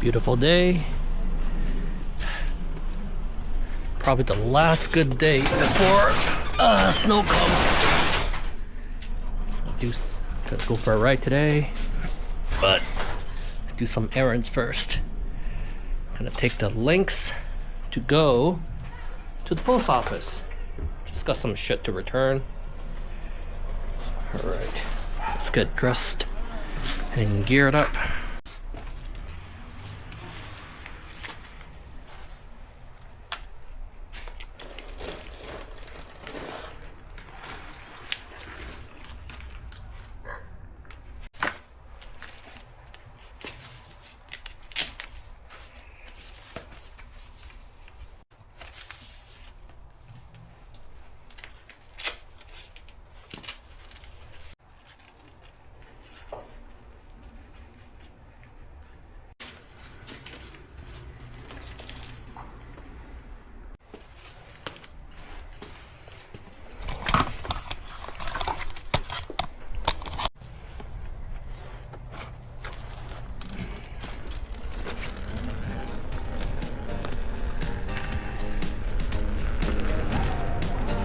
Beautiful day. Probably the last good day before snow comes. Gonna go for a ride today, but do some errands first. Gonna take the Lynx to go to the post office. Just got some shit to return. Alright, let's get dressed and geared up.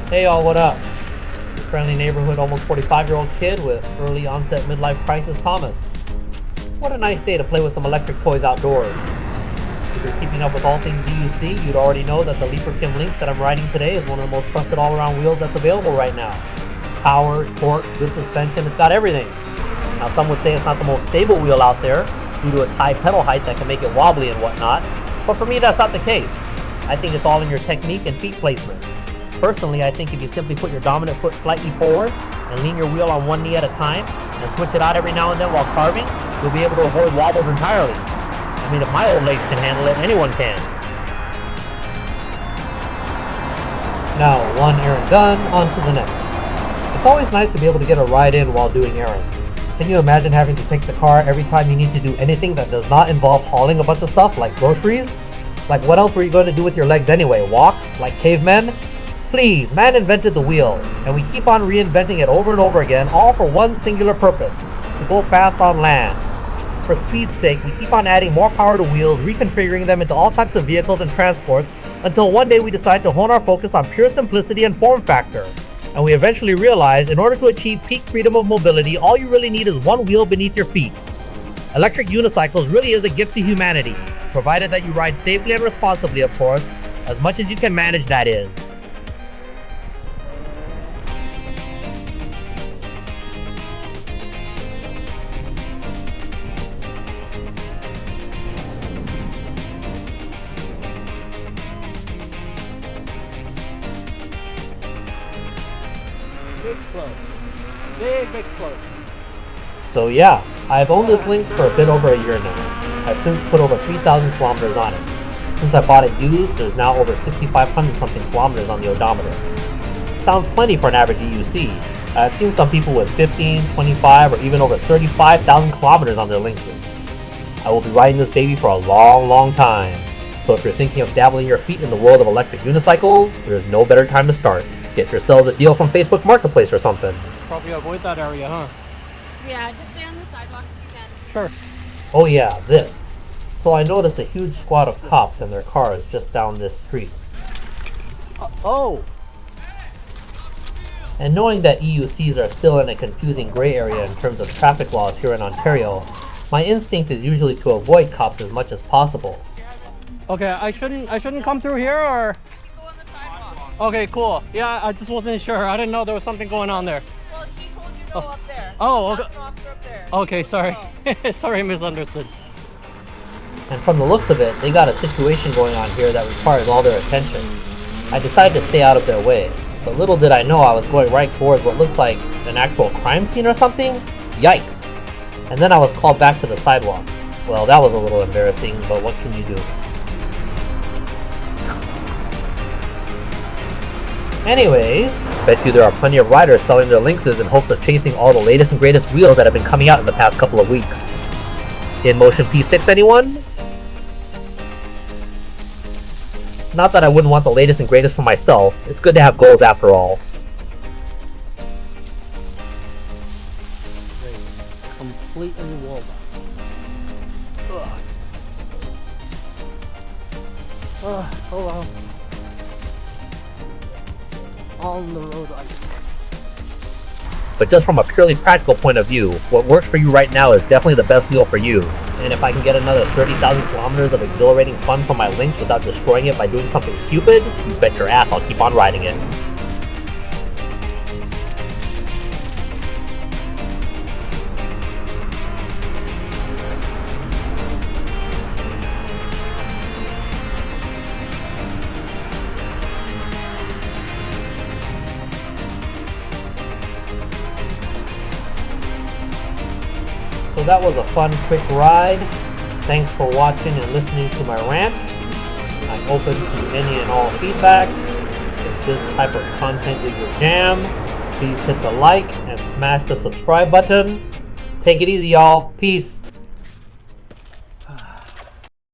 Hey y'all, what up? Your friendly neighborhood almost 45-year-old kid with early onset midlife crisis Thomas. What a nice day to play with some electric toys outdoors. If you're keeping up with all things EUC, you'd already know that the Leaperkim Lynx that I'm riding today is one of the most trusted all-around wheels that's available right now. Power, torque, good suspension, it's got everything. Now some would say it's not the most stable wheel out there due to its high pedal height that can make it wobbly and whatnot, but for me that's not the case. I think it's all in your technique and feet placement. Personally, I think if you simply put your dominant foot slightly forward and lean your wheel on one knee at a time and switch it out every now and then while carving, you'll be able to avoid wobbles entirely. I mean, if my old legs can handle it, anyone can. Now, one errand done, on to the next. It's always nice to be able to get a ride in while doing errands. Can you imagine having to take the car every time you need to do anything that does not involve hauling a bunch of stuff like groceries? Like what else were you going to do with your legs anyway? Walk? Like cavemen? Please, man invented the wheel, and we keep on reinventing it over and over again, all for one singular purpose, to go fast on land. For speed's sake, we keep on adding more power to wheels, reconfiguring them into all types of vehicles and transports, until one day we decide to hone our focus on pure simplicity and form factor. And we eventually realize, in order to achieve peak freedom of mobility, all you really need is one wheel beneath your feet. Electric unicycles really is a gift to humanity, provided that you ride safely and responsibly, of course, as much as you can manage, that is. Big slope. Big slope. So yeah, I've owned this Lynx for a bit over a year now. I've since put over 3,000 kilometers on it. Since I bought it used, there's now over 6,500 something kilometers on the odometer. Sounds plenty for an average EUC. I've seen some people with 15, 25, or even over 35,000 kilometers on their Lynxes. I will be riding this baby for a long time. So if you're thinking of dabbling your feet in the world of electric unicycles, there's no better time to start. Get yourselves a deal from Facebook Marketplace or something. Probably avoid that area, huh? Yeah, just stay on the sidewalk if you can. Sure. Oh yeah, this. So I noticed a huge squad of cops and their cars just down this street. Oh! And knowing that EUCs are still in a confusing gray area in terms of traffic laws here in Ontario, my instinct is usually to avoid cops as much as possible. Okay, I shouldn't come through here, or? Go on the sidewalk. Okay, cool. Yeah, I just wasn't sure. I didn't know there was something going on there. Well, she told you to go up there. Oh, okay. That's an officer up there. Okay, sorry. Sorry, misunderstood. And from the looks of it, they got a situation going on here that requires all their attention. I decided to stay out of their way, but little did I know I was going right towards what looks like an actual crime scene or something. Yikes! And then I was called back to the sidewalk. Well, that was a little embarrassing, but what can you do? Anyways, bet you there are plenty of riders selling their Lynxes in hopes of chasing all the latest and greatest wheels that have been coming out in the past couple of weeks. In Motion P6, anyone? Not that I wouldn't want the latest and greatest for myself, it's good to have goals after all. Completely walled up. Hold on. On the road ice. But just from a purely practical point of view, what works for you right now is definitely the best deal for you. And if I can get another 30,000 kilometers of exhilarating fun from my Lynx without destroying it by doing something stupid, you bet your ass I'll keep on riding it. So that was a fun, quick ride. Thanks for watching and listening to my rant. I'm open to any and all feedbacks. If this type of content is your jam, please hit the like and smash the subscribe button. Take it easy, y'all. Peace.